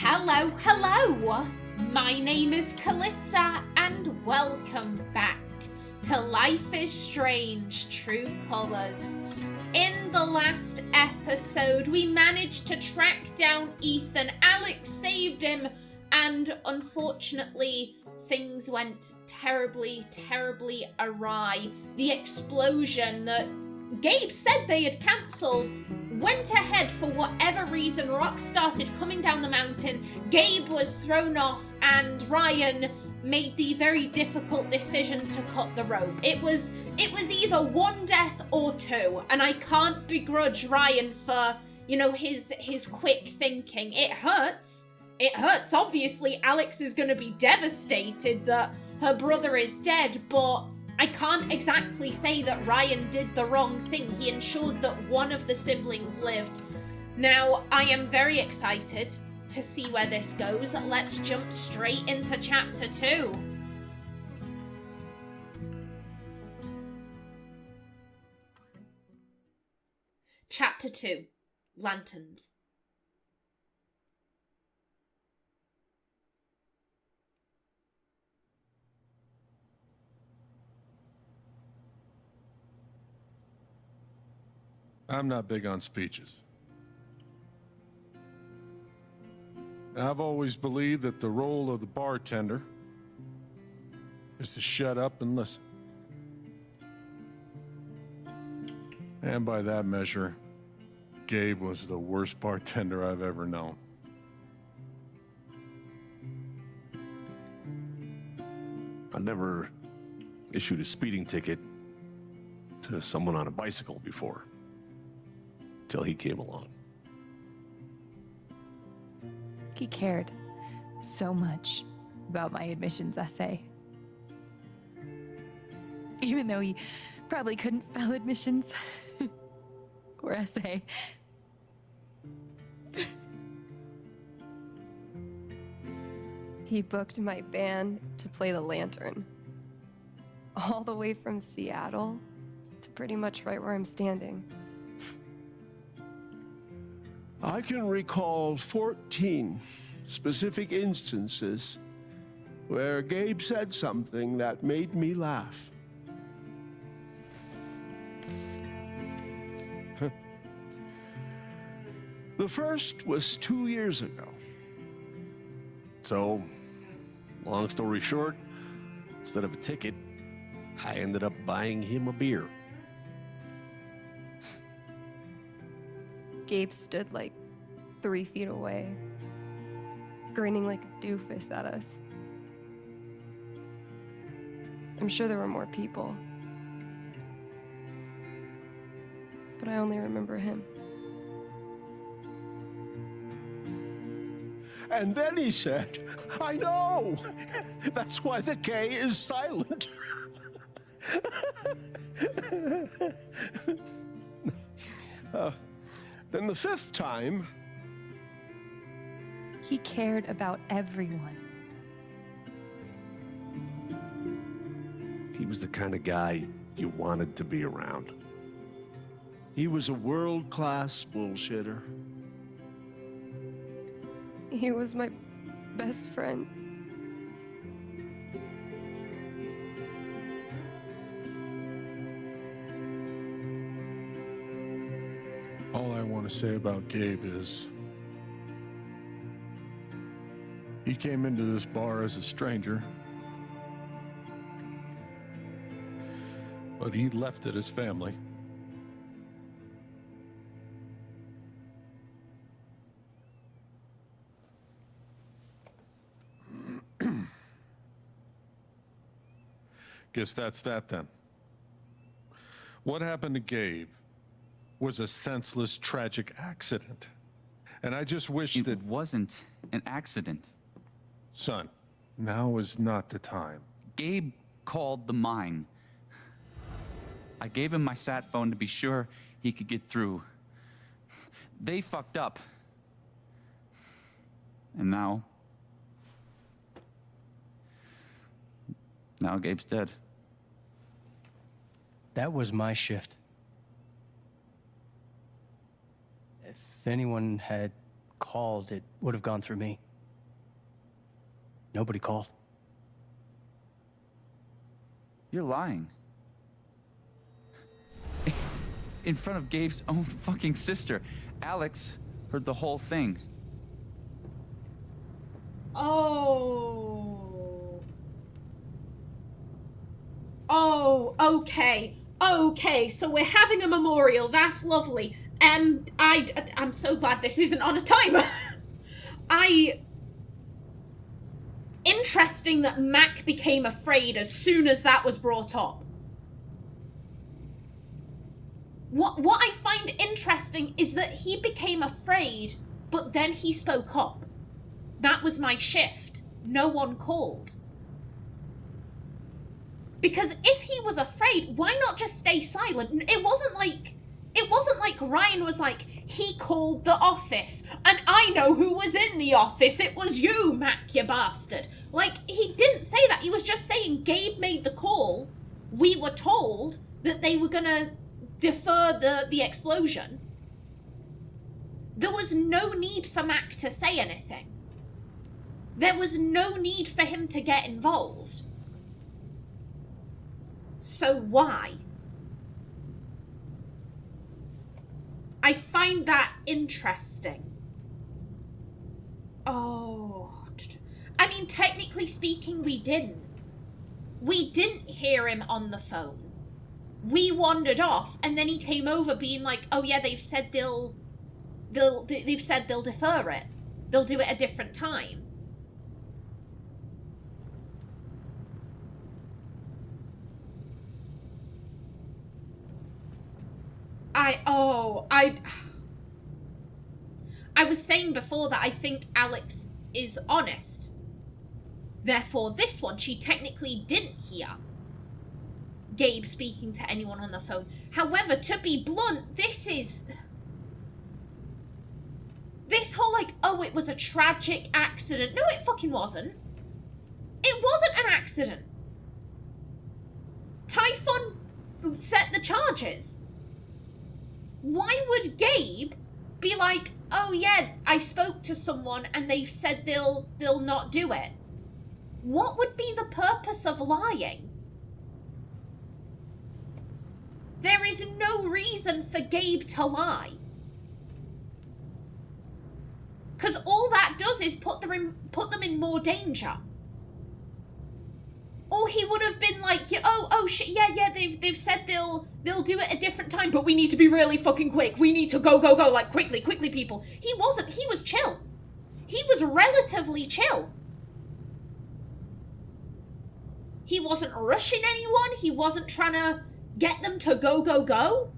Hello, hello! My name is Kallista, and welcome back to Life is Strange True Colors. In the last episode, we managed to track down Ethan. Alex saved him, and unfortunately, things went terribly, terribly awry. The explosion that Gabe said they had cancelled went ahead for whatever reason. Rocks started coming down the mountain. Gabe was thrown off, and Ryan made the very difficult decision to cut the rope. It was either one death or two, and I can't begrudge Ryan for, his quick thinking. It hurts. It hurts. Obviously, Alex is going to be devastated that her brother is dead, but I can't exactly say that Ryan did the wrong thing. He ensured that one of the siblings lived. Now, I am very excited to see where this goes. Let's jump straight into chapter 2. Chapter 2. Lanterns. I'm not big on speeches. I've always believed that the role of the bartender is to shut up and listen. And by that measure, Gabe was the worst bartender I've ever known. I never issued a speeding ticket to someone on a bicycle before, till he came along. He cared so much about my admissions essay. Even though he probably couldn't spell admissions or essay. He booked my band to play the lantern. All the way from Seattle to pretty much right where I'm standing. I can recall 14 specific instances where Gabe said something that made me laugh. The first was 2 years ago. So, long story short, instead of a ticket, I ended up buying him a beer. Gabe stood like 3 feet away, grinning like a doofus at us. I'm sure there were more people, but I only remember him. And then he said, I know! That's why the K is silent. Then the fifth time... He cared about everyone. He was the kind of guy you wanted to be around. He was a world-class bullshitter. He was my best friend. All I want to say about Gabe is he came into this bar as a stranger, but he left it as family. Guess that's that then. What happened to Gabe was a senseless, tragic accident. And I just wish that... It wasn't an accident. Son, now is not the time. Gabe called the mine. I gave him my sat phone to be sure he could get through. They fucked up. And now Gabe's dead. That was my shift. If anyone had called, it would have gone through me. Nobody called. You're lying. In front of Gabe's own fucking sister. Alex heard the whole thing. Oh. Oh, okay. Okay, so we're having a memorial. That's lovely. I'm so glad this isn't on a timer. Interesting that Mac became afraid as soon as that was brought up. What I find interesting is that he became afraid, but then he spoke up. That was my shift. No one called. Because if he was afraid, why not just stay silent? It wasn't like Ryan was like, he called the office, and I know who was in the office. It was you, Mac, you bastard. Like, he didn't say that. He was just saying Gabe made the call. We were told that they were gonna defer the explosion. There was no need for Mac to say anything. There was no need for him to get involved. So why? I find that interesting. Oh. I mean, technically speaking, we didn't. We didn't hear him on the phone. We wandered off, and then he came over being like, oh yeah, they've said they'll defer it. They'll do it a different time. I was saying before that I think Alex is honest. Therefore, this one, she technically didn't hear Gabe speaking to anyone on the phone. However, to be blunt, this whole like, oh, it was a tragic accident. No, it fucking wasn't. It wasn't an accident. Typhon set the charges. Why would Gabe be like, oh yeah, I spoke to someone and they've said they'll not do it? What would be the purpose of lying? There is no reason for Gabe to lie. Because all that does is put them in more danger. Or he would have been like, oh shit, yeah, they've said they'll do it a different time, but we need to be really fucking quick. We need to go, like quickly, people. He wasn't. He was chill. He was relatively chill. He wasn't rushing anyone. He wasn't trying to get them to go.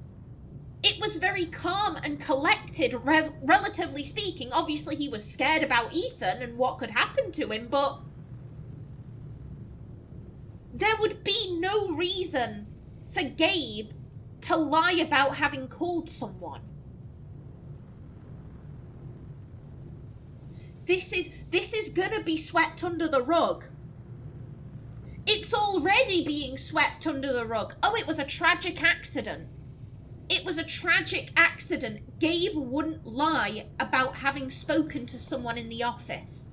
It was very calm and collected, relatively speaking. Obviously, he was scared about Ethan and what could happen to him, but there would be no reason for Gabe to lie about having called someone. This is gonna be swept under the rug. It's already being swept under the rug. Oh, it was a tragic accident. It was a tragic accident. Gabe wouldn't lie about having spoken to someone in the office.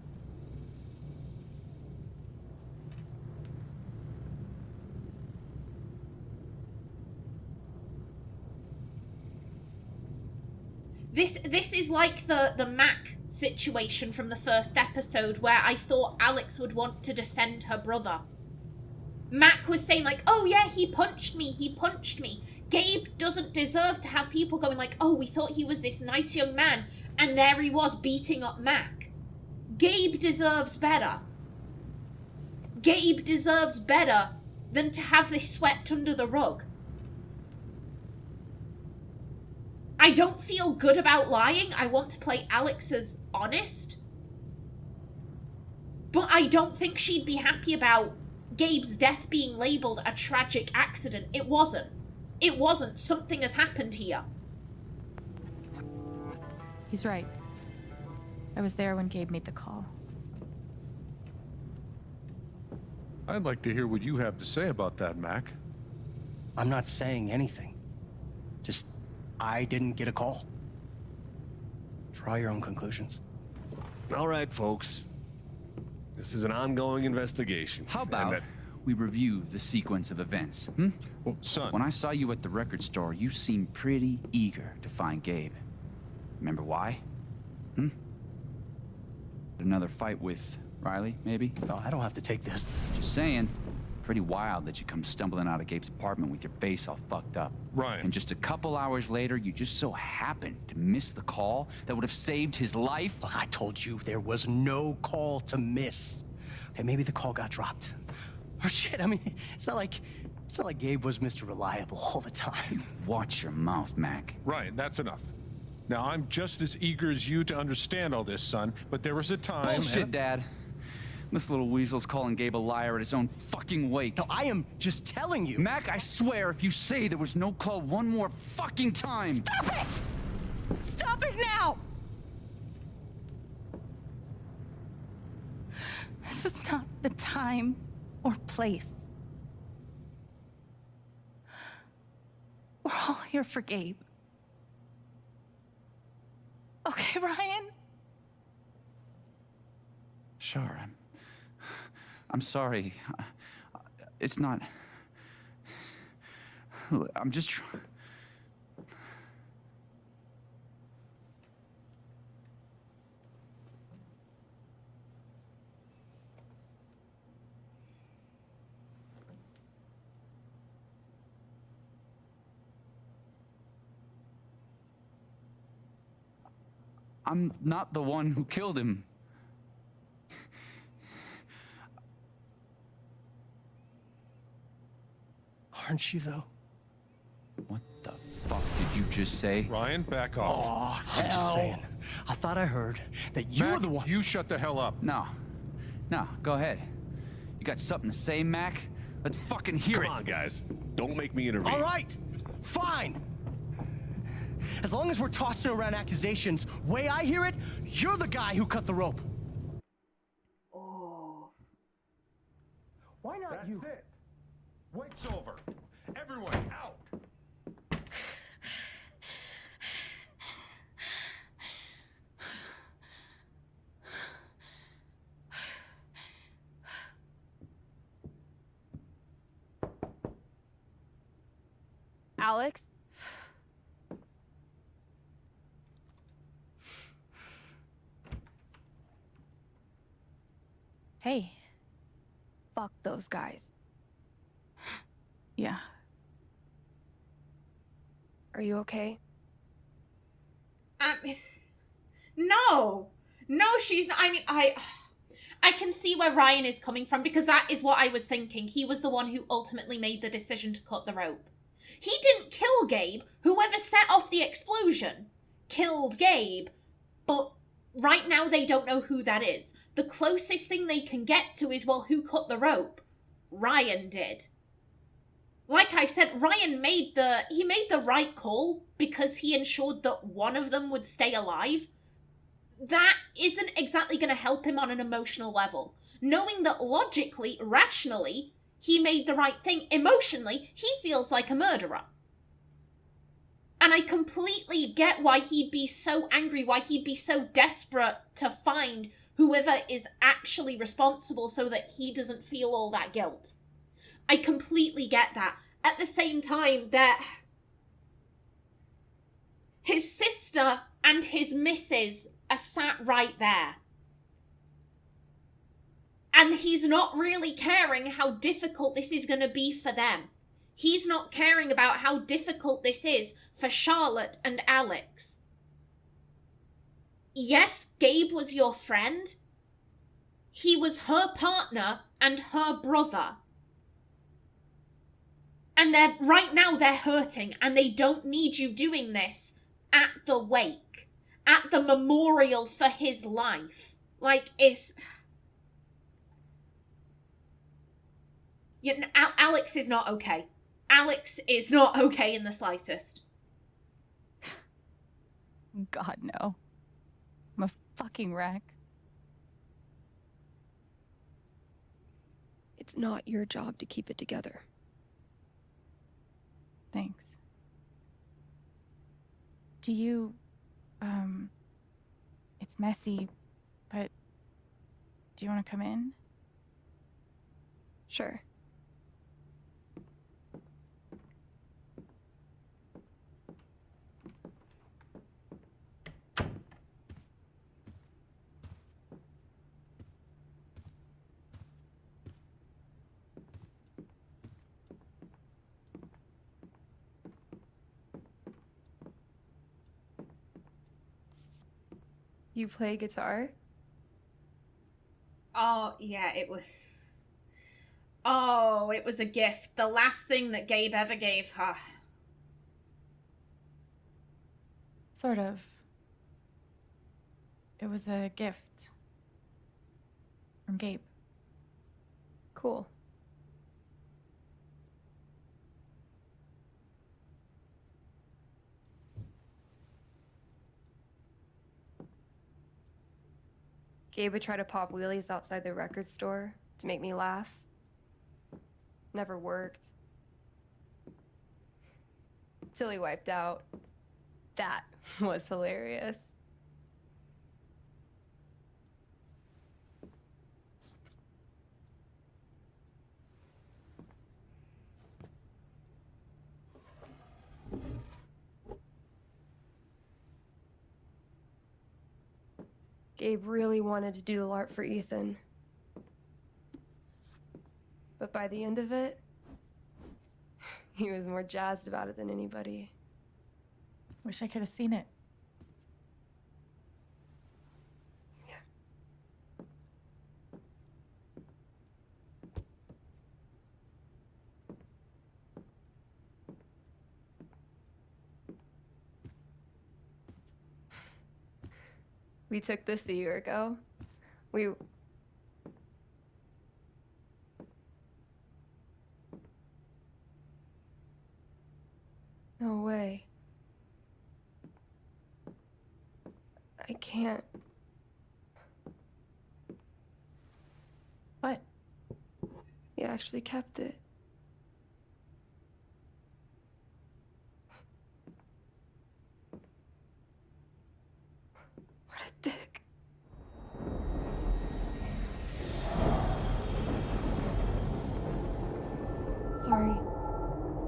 This is like the Mac situation from the first episode where I thought Alex would want to defend her brother. Mac was saying like, oh yeah, he punched me. Gabe doesn't deserve to have people going like, oh, we thought he was this nice young man, and there he was beating up Mac. Gabe deserves better. Gabe deserves better than to have this swept under the rug. I don't feel good about lying. I want to play Alex as honest. But I don't think she'd be happy about Gabe's death being labelled a tragic accident. It wasn't. It wasn't. Something has happened here. He's right. I was there when Gabe made the call. I'd like to hear what you have to say about that, Mac. I'm not saying anything. Just, I didn't get a call. Draw your own conclusions. All right, folks. This is an ongoing investigation. How and about that- we review the sequence of events, hmm? Well, son. When I saw you at the record store, you seemed pretty eager to find Gabe. Remember why? Another fight with Riley, maybe? No, I don't have to take this. Just saying. Pretty wild that you come stumbling out of Gabe's apartment with your face all fucked up. Ryan. And just a couple hours later, you just so happened to miss the call that would have saved his life. Look, I told you there was no call to miss. Okay, maybe the call got dropped. Or shit, I mean, it's not like Gabe was Mr. Reliable all the time. Watch your mouth, Mac. Ryan, that's enough. Now, I'm just as eager as you to understand all this, son, but there was a time... Bullshit, Dad. This little weasel's calling Gabe a liar at his own fucking wake. No, I am just telling you. Mac, I swear, if you say there was no call one more fucking time... Stop it! Stop it now! This is not the time or place. We're all here for Gabe. Okay, Ryan? Sure, I'm sorry. It's not... I'm just... I'm not the one who killed him. Aren't you, though? What the fuck did you just say? Ryan, back off. Oh, I'm just saying. I thought I heard that you were Mac, the one. you shut the hell up. No. No, go ahead. You got something to say, Mac? Let's fucking hear it. Come on, guys. Don't make me intervene. All right, fine. As long as we're tossing around accusations, way I hear it, you're the guy who cut the rope. Oh. Why not you? it. Wait's over. Everyone, out. Alex? Hey. Fuck those guys. Yeah. Are you okay? No. No, she's not. I mean, I can see where Ryan is coming from, because that is what I was thinking. He was the one who ultimately made the decision to cut the rope. He didn't kill Gabe. Whoever set off the explosion killed Gabe. But right now they don't know who that is. The closest thing they can get to is, well, who cut the rope? Ryan did. Like I said, Ryan made the right call because he ensured that one of them would stay alive. That isn't exactly going to help him on an emotional level. Knowing that logically, rationally, he made the right thing, emotionally, he feels like a murderer. And I completely get why he'd be so angry, why he'd be so desperate to find whoever is actually responsible so that he doesn't feel all that guilt. I completely get that. At the same time, that his sister and his missus are sat right there. And he's not really caring how difficult this is going to be for them. He's not caring about how difficult this is for Charlotte and Alex. Yes, Gabe was your friend. He was her partner and her brother. And right now they're hurting, and they don't need you doing this at the wake, at the memorial for his life. Like, it's... You know, Alex is not okay. Alex is not okay in the slightest. God, no. I'm a fucking wreck. It's not your job to keep it together. Thanks. Do you, it's messy, but Do you want to come in? Sure. You play guitar? Oh, yeah, it was... Oh, it was a gift. The last thing that Gabe ever gave her. Sort of. It was a gift. From Gabe. Cool. Gabe would try to pop wheelies outside the record store to make me laugh. Never worked. Till he wiped out. That was hilarious. Gabe really wanted to do the LARP for Ethan. But by the end of it, he was more jazzed about it than anybody. Wish I could have seen it. We took this a year ago. No way. I can't. What? He actually kept it. What a dick. Sorry.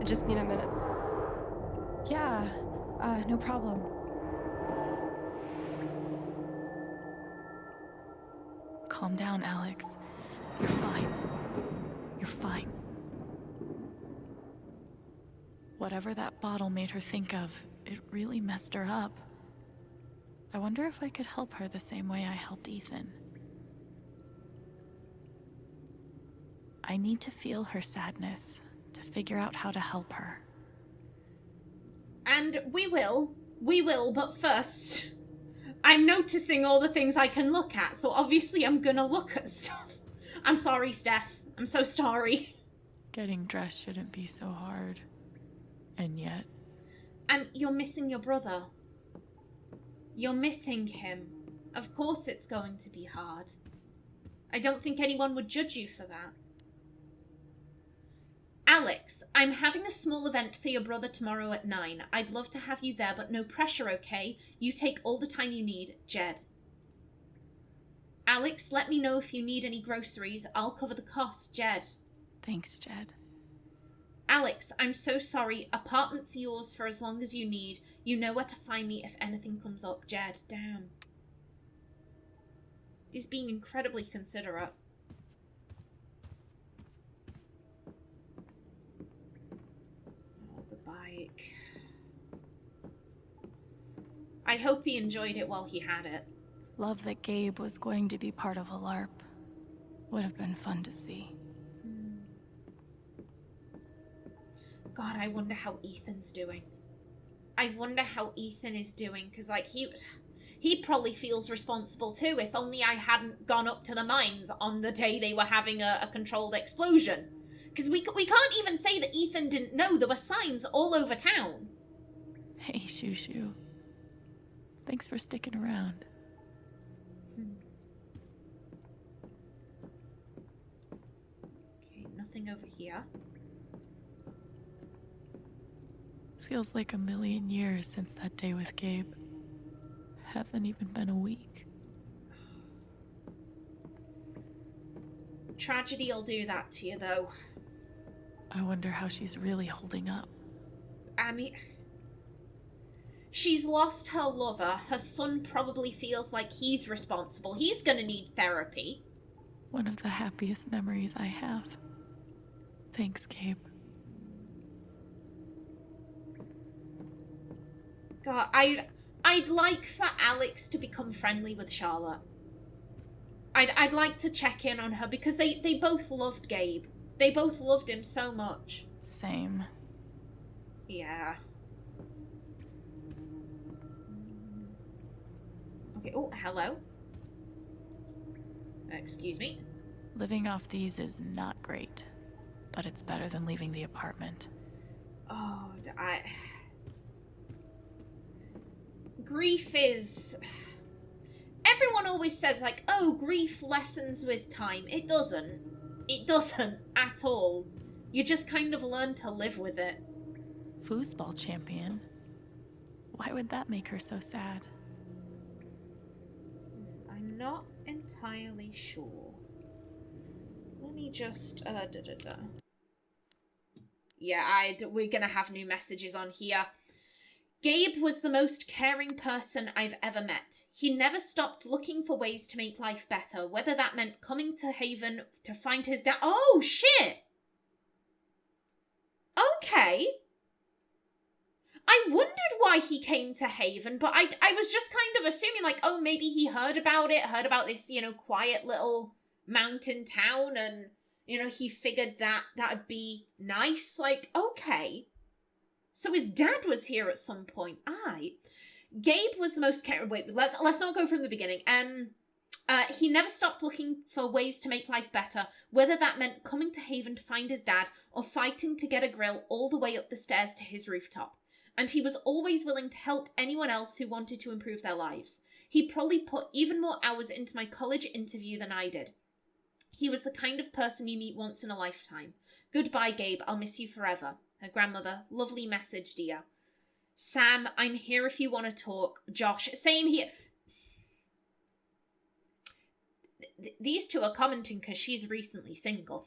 I just need a minute. Yeah, no problem. Calm down, Alex. You're fine. You're fine. Whatever that bottle made her think of, it really messed her up. I wonder if I could help her the same way I helped Ethan. I need to feel her sadness, to figure out how to help her. And we will, but first, I'm noticing all the things I can look at, so obviously I'm gonna look at stuff. I'm sorry, Steph. I'm so sorry. Getting dressed shouldn't be so hard. And yet... And you're missing your brother. You're missing him. Of course it's going to be hard. I don't think anyone would judge you for that. Alex, I'm having a small event for your brother tomorrow at 9. I'd love to have you there, but no pressure, okay? You take all the time you need, Jed. Alex, let me know if you need any groceries. I'll cover the cost, Jed. Thanks, Jed. Alex, I'm so sorry. Apartment's yours for as long as you need. You know where to find me if anything comes up, Jed. Damn. He's being incredibly considerate. Oh, the bike. I hope he enjoyed it while he had it. Love that Gabe was going to be part of a LARP. Would have been fun to see. God, I wonder how Ethan's doing. I wonder how Ethan is doing, because, like, he probably feels responsible too, if only I hadn't gone up to the mines on the day they were having a controlled explosion. Because we can't even say that Ethan didn't know. There were signs all over town. Hey, Shoo. Thanks for sticking around. Okay, nothing over here. Feels like a million years since that day with Gabe. Hasn't even been a week. Tragedy will do that to you, though. I wonder how she's really holding up. I mean, she's lost her lover. Her son probably feels like he's responsible. He's gonna need therapy. One of the happiest memories I have. Thanks, Gabe. God, I'd like for Alex to become friendly with Charlotte. I'd like to check in on her because they both loved Gabe. They both loved him so much. Same. Yeah. Okay, oh, hello. Excuse me. Living off these is not great, but it's better than leaving the apartment. Oh, grief is... Everyone always says, like, oh, grief lessens with time. It doesn't. It doesn't at all. You just kind of learn to live with it. Foosball champion? Why would that make her so sad? I'm not entirely sure. Let me just... Yeah, we're gonna have new messages on here. Gabe was the most caring person I've ever met. He never stopped looking for ways to make life better, whether that meant coming to Haven to find his dad. Oh, shit! Okay. I wondered why he came to Haven, but I was just kind of assuming, like, oh, maybe he heard about this, quiet little mountain town, and, he figured that that'd be nice. Like, okay. So his dad was here at some point. Gabe was the most wait, let's not go from the beginning. He never stopped looking for ways to make life better, whether that meant coming to Haven to find his dad or fighting to get a grill all the way up the stairs to his rooftop. And he was always willing to help anyone else who wanted to improve their lives. He probably put even more hours into my college interview than I did. He was the kind of person you meet once in a lifetime. Goodbye, Gabe. I'll miss you forever. Her grandmother. Lovely message, dear. Sam, I'm here if you want to talk. Josh, same here. These two are commenting because she's recently single.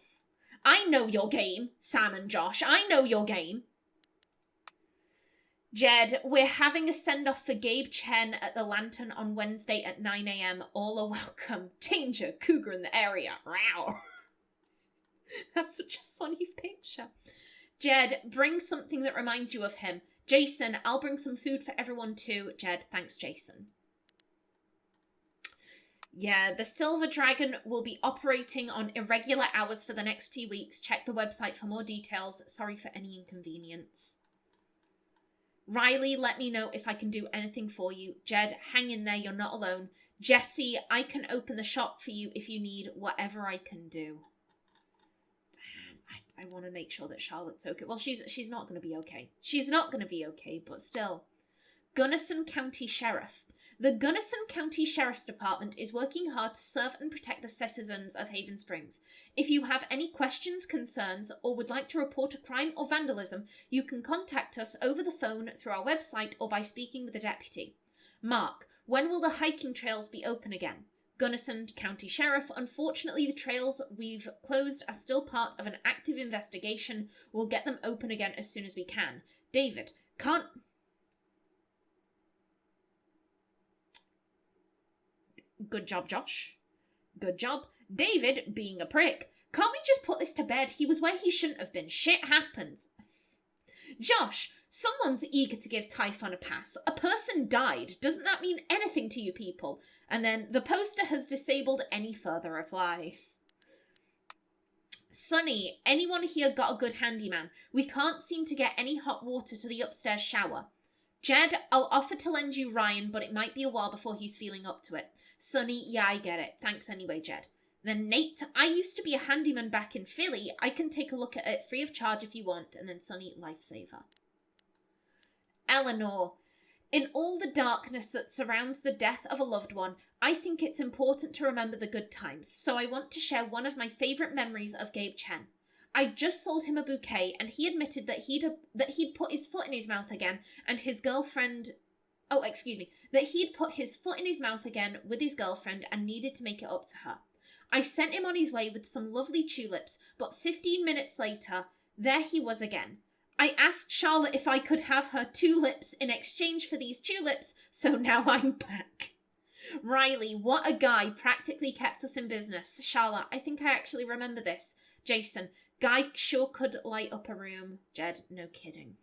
I know your game, Sam and Josh. I know your game. Jed, we're having a send-off for Gabe Chen at the Lantern on Wednesday at 9 a.m. All are welcome. Danger, cougar in the area. Wow. That's such a funny picture. Jed, bring something that reminds you of him. Jason, I'll bring some food for everyone too. Jed, thanks, Jason. Yeah, the Silver Dragon will be operating on irregular hours for the next few weeks. Check the website for more details. Sorry for any inconvenience. Riley, let me know if I can do anything for you. Jed, hang in there, you're not alone. Jesse, I can open the shop for you if you need whatever I can do. I want to make sure that Charlotte's okay. Well, she's not going to be okay. She's not going to be okay, but still. Gunnison County Sheriff. The Gunnison County Sheriff's Department is working hard to serve and protect the citizens of Haven Springs. If you have any questions, concerns, or would like to report a crime or vandalism, you can contact us over the phone, through our website, or by speaking with a deputy. Mark, when will the hiking trails be open again? Gunnison County Sheriff, unfortunately the trails we've closed are still part of an active investigation. We'll get them open again as soon as we can. David, can't... Good job, Josh. Good job. David, being a prick. Can't we just put this to bed? He was where he shouldn't have been. Shit happens. Josh, someone's eager to give Typhon a pass. A person died. Doesn't that mean anything to you people? And then the poster has disabled any further replies. Sunny, anyone here got a good handyman? We can't seem to get any hot water to the upstairs shower. Jed, I'll offer to lend you Ryan, but it might be a while before he's feeling up to it. Sunny, yeah, I get it. Thanks anyway, Jed. Then Nate, I used to be a handyman back in Philly. I can take a look at it free of charge if you want. And then Sunny, lifesaver. Eleanor, in all the darkness that surrounds the death of a loved one, I think it's important to remember the good times. So I want to share one of my favorite memories of Gabe Chen. I just sold him a bouquet, and he admitted that he'd put his foot in his mouth again, and his girlfriend... Oh, excuse me. That he'd put his foot in his mouth again with his girlfriend and needed to make it up to her. I sent him on his way with some lovely tulips, but 15 minutes later, there he was again. I asked Charlotte if I could have her tulips in exchange for these tulips, so now I'm back. Riley, what a guy, practically kept us in business. Charlotte, I think I actually remember this. Jason, guy sure could light up a room. Jed, no kidding.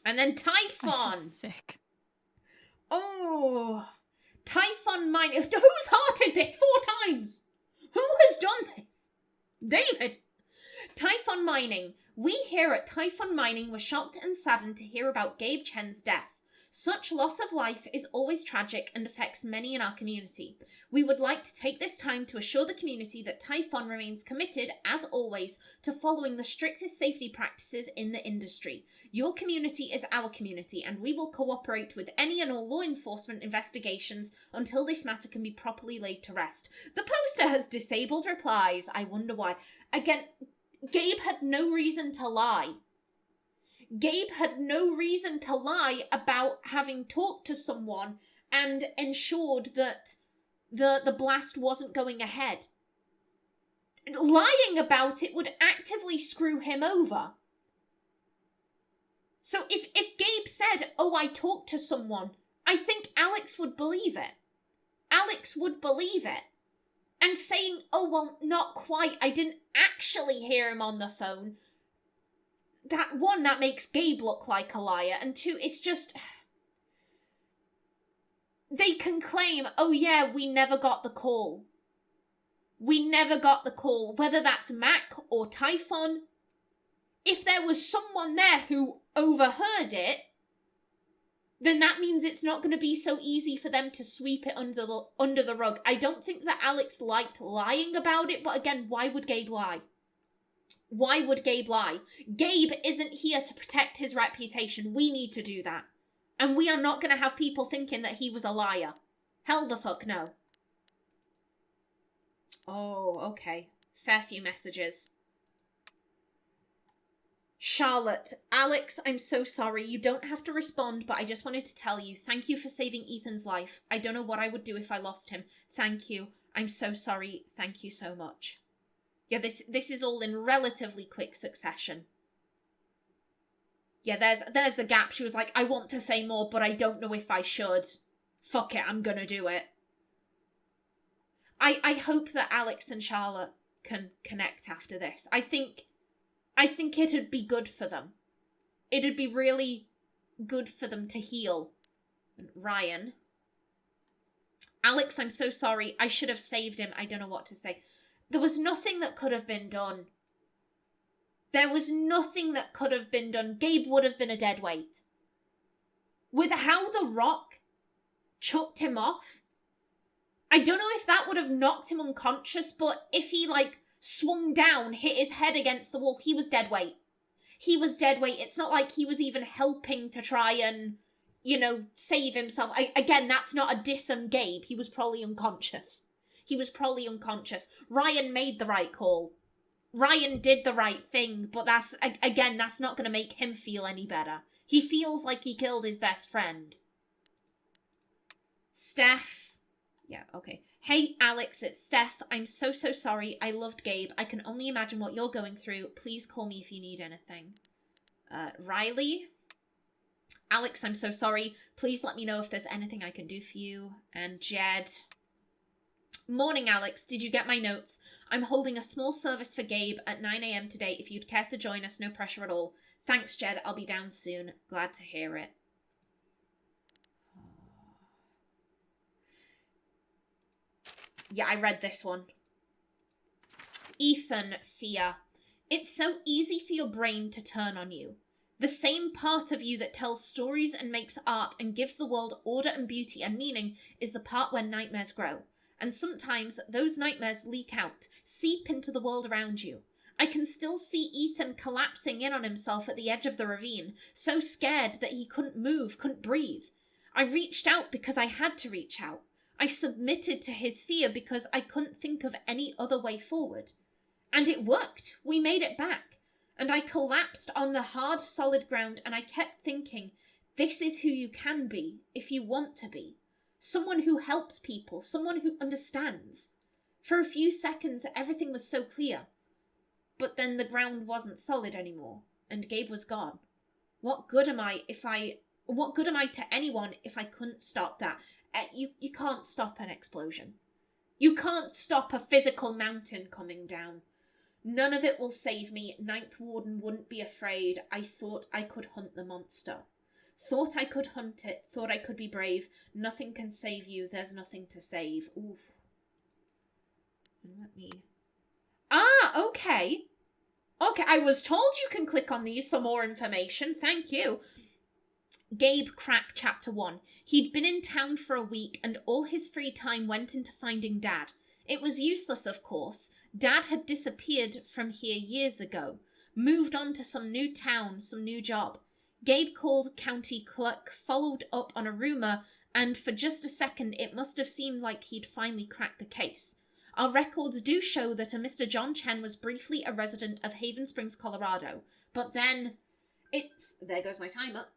And then Typhon. I feel sick. Oh, Typhon mine. Who's hearted this 4 times? Who has done this? David. Typhon Mining. We here at Typhon Mining were shocked and saddened to hear about Gabe Chen's death. Such loss of life is always tragic and affects many in our community. We would like to take this time to assure the community that Typhon remains committed, as always, to following the strictest safety practices in the industry. Your community is our community, and we will cooperate with any and all law enforcement investigations until this matter can be properly laid to rest. The poster has disabled replies. I wonder why. Again, Gabe had no reason to lie. Gabe had no reason to lie about having talked to someone and ensured that the blast wasn't going ahead. Lying about it would actively screw him over. So if Gabe said, oh, I talked to someone, I think Alex would believe it. Alex would believe it. And saying, oh, well, not quite, I didn't actually hear him on the phone, that makes Gabe look like a liar, and 2, it's just, they can claim, oh yeah, we never got the call. We never got the call, whether that's Mac or Typhon. If there was someone there who overheard it, then that means it's not going to be so easy for them to sweep it under the rug. I don't think that Alex liked lying about it, but again, why would Gabe lie? Why would Gabe lie? Gabe isn't here to protect his reputation. We need to do that. And we are not going to have people thinking that he was a liar. Hell the fuck no. Oh, okay. Fair few messages. Charlotte, Alex, I'm so sorry. You don't have to respond, but I just wanted to tell you, thank you for saving Ethan's life. I don't know what I would do if I lost him. Thank you. I'm so sorry. Thank you so much. Yeah, this is all in relatively quick succession. Yeah, there's the gap. She was like, I want to say more, but I don't know if I should. Fuck it, I'm gonna do it. I hope that Alex and Charlotte can connect after this. I think it'd be good for them. It'd be really good for them to heal. Ryan. Alex, I'm so sorry. I should have saved him. I don't know what to say. There was nothing that could have been done. There was nothing that could have been done. Gabe would have been a dead weight. With how The Rock chucked him off, I don't know if that would have knocked him unconscious, but if he, swung down, hit his head against the wall, he was dead weight. He was dead weight. It's not like he was even helping to try and, save himself. Again, that's not a diss on Gabe. He was probably unconscious. Ryan made the right call. Ryan did the right thing, but that's not going to make him feel any better. He feels like he killed his best friend. Steph. Yeah, okay. Hey, Alex, it's Steph. I'm so sorry. I loved Gabe. I can only imagine what you're going through. Please call me if you need anything. Riley. Alex, I'm so sorry. Please let me know if there's anything I can do for you. And Jed. Morning, Alex. Did you get my notes? I'm holding a small service for Gabe at 9 a.m. today. If you'd care to join us, no pressure at all. Thanks, Jed. I'll be down soon. Glad to hear it. Yeah, I read this one. Ethan, fear. It's so easy for your brain to turn on you. The same part of you that tells stories and makes art and gives the world order and beauty and meaning is the part where nightmares grow. And sometimes those nightmares leak out, seep into the world around you. I can still see Ethan collapsing in on himself at the edge of the ravine, so scared that he couldn't move, couldn't breathe. I reached out because I had to reach out. I submitted to his fear because I couldn't think of any other way forward. And it worked. We made it back. And I collapsed on the hard, solid ground, and I kept thinking, this is who you can be if you want to be. Someone who helps people, someone who understands. For a few seconds, everything was so clear. But then the ground wasn't solid anymore, and Gabe was gone. What good am I to anyone if I couldn't stop that? You can't stop an explosion. You can't stop a physical mountain coming down. None of it will save me. Ninth Warden wouldn't be afraid. I thought I could hunt the monster. Thought I could hunt it. Thought I could be brave. Nothing can save you. There's nothing to save. Oof. Let me... okay. Okay, I was told you can click on these for more information. Thank you. Gabe cracked chapter 1. He'd been in town for a week and all his free time went into finding Dad. It was useless, of course. Dad had disappeared from here years ago. Moved on to some new town, some new job. Gabe called county clerk, followed up on a rumour, and for just a second it must have seemed like he'd finally cracked the case. Our records do show that a Mr. John Chen was briefly a resident of Haven Springs, Colorado. But then, there goes my timer.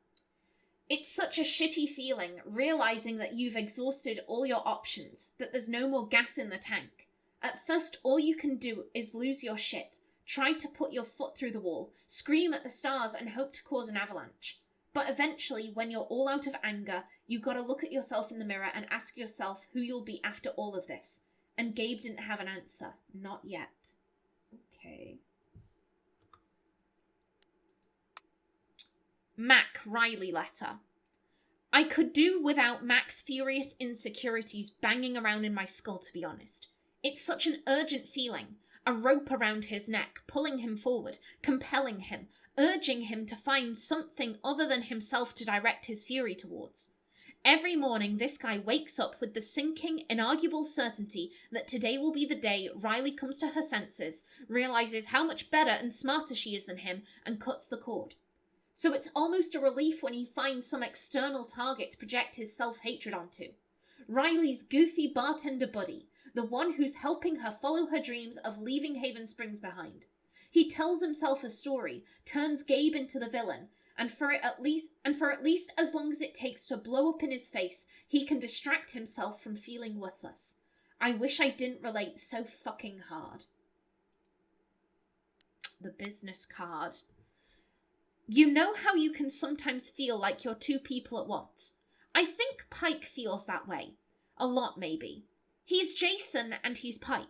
It's such a shitty feeling, realising that you've exhausted all your options, that there's no more gas in the tank. At first, all you can do is lose your shit, try to put your foot through the wall, scream at the stars and hope to cause an avalanche. But eventually, when you're all out of anger, you've got to look at yourself in the mirror and ask yourself who you'll be after all of this. And Gabe didn't have an answer. Not yet. Okay. Mac Riley letter. I could do without Mac's furious insecurities banging around in my skull, to be honest. It's such an urgent feeling. A rope around his neck, pulling him forward, compelling him, urging him to find something other than himself to direct his fury towards. Every morning, this guy wakes up with the sinking, inarguable certainty that today will be the day Riley comes to her senses, realizes how much better and smarter she is than him, and cuts the cord. So it's almost a relief when he finds some external target to project his self-hatred onto. Riley's goofy bartender buddy, the one who's helping her follow her dreams of leaving Haven Springs behind. He tells himself a story, turns Gabe into the villain, and for at least as long as it takes to blow up in his face, he can distract himself from feeling worthless. I wish I didn't relate so fucking hard. The business card. You know how you can sometimes feel like you're two people at once? I think Pike feels that way. A lot, maybe. He's Jason and he's Pike.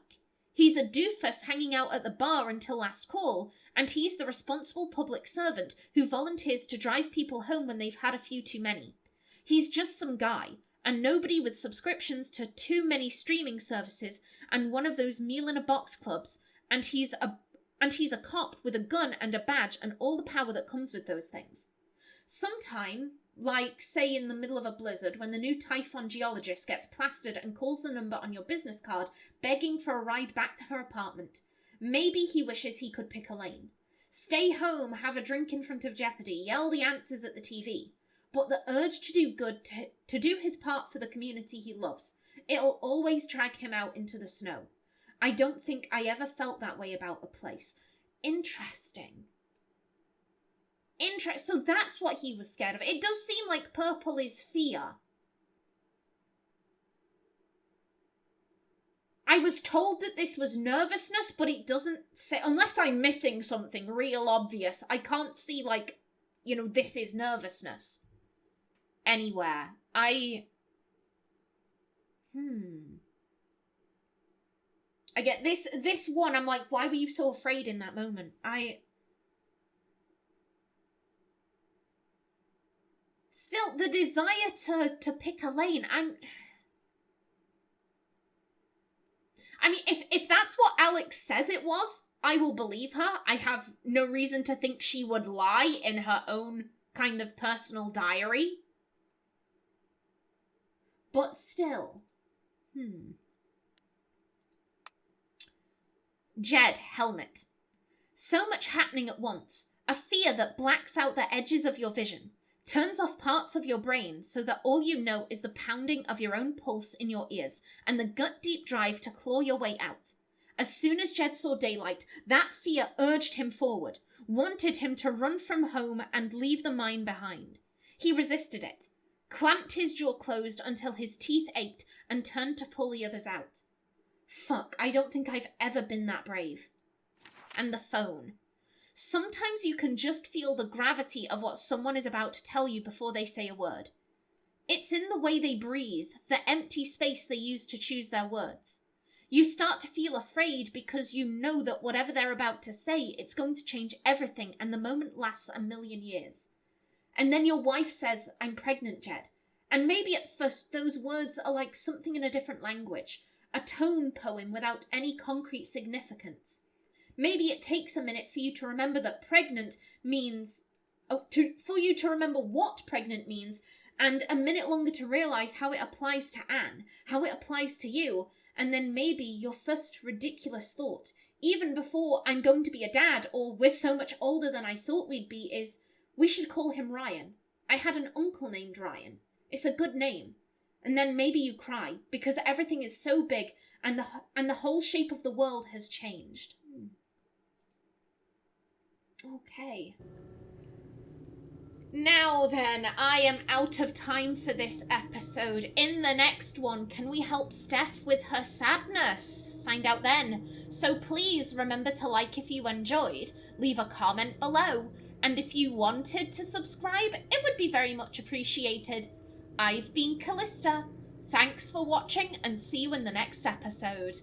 He's a doofus hanging out at the bar until last call, and he's the responsible public servant who volunteers to drive people home when they've had a few too many. He's just some guy, and nobody with subscriptions to too many streaming services and one of those meal-in-a-box clubs, and he's a cop with a gun and a badge and all the power that comes with those things. Sometime, like, say in the middle of a blizzard, when the new Typhon geologist gets plastered and calls the number on your business card, begging for a ride back to her apartment. Maybe he wishes he could pick a lane. Stay home, have a drink in front of Jeopardy, yell the answers at the TV. But the urge to do good, to do his part for the community he loves, it'll always drag him out into the snow. I don't think I ever felt that way about a place. Interesting. So that's what he was scared of. It does seem like purple is fear. I was told that this was nervousness, but it doesn't say, unless I'm missing something real obvious, I can't see, like, you know, this is nervousness anywhere. I get this one, I'm like, why were you so afraid in that moment? Still, the desire to pick a lane, I mean, if that's what Alex says it was, I will believe her. I have no reason to think she would lie in her own kind of personal diary. But still. Jed, helmet. So much happening at once. A fear that blacks out the edges of your vision. Turns off parts of your brain so that all you know is the pounding of your own pulse in your ears and the gut-deep drive to claw your way out. As soon as Jed saw daylight, that fear urged him forward, wanted him to run from home and leave the mine behind. He resisted it, clamped his jaw closed until his teeth ached and turned to pull the others out. Fuck, I don't think I've ever been that brave. And the phone. Sometimes you can just feel the gravity of what someone is about to tell you before they say a word. It's in the way they breathe, the empty space they use to choose their words. You start to feel afraid because you know that whatever they're about to say, it's going to change everything, and the moment lasts 1,000,000 years. And then your wife says, "I'm pregnant, Jed." And maybe at first those words are like something in a different language, a tone poem without any concrete significance. Maybe it takes a minute for you to remember that pregnant means, for you to remember what pregnant means, and a minute longer to realise how it applies to Anne, how it applies to you, and then maybe your first ridiculous thought, even before "I'm going to be a dad" or "we're so much older than I thought we'd be," is "we should call him Ryan. I had an uncle named Ryan. It's a good name." And then maybe you cry because everything is so big and the whole shape of the world has changed. Okay. Now then, I am out of time for this episode. In the next one, can we help Steph with her sadness? Find out then. So please remember to like if you enjoyed, leave a comment below, and if you wanted to subscribe, it would be very much appreciated. I've been Kallista. Thanks for watching and see you in the next episode.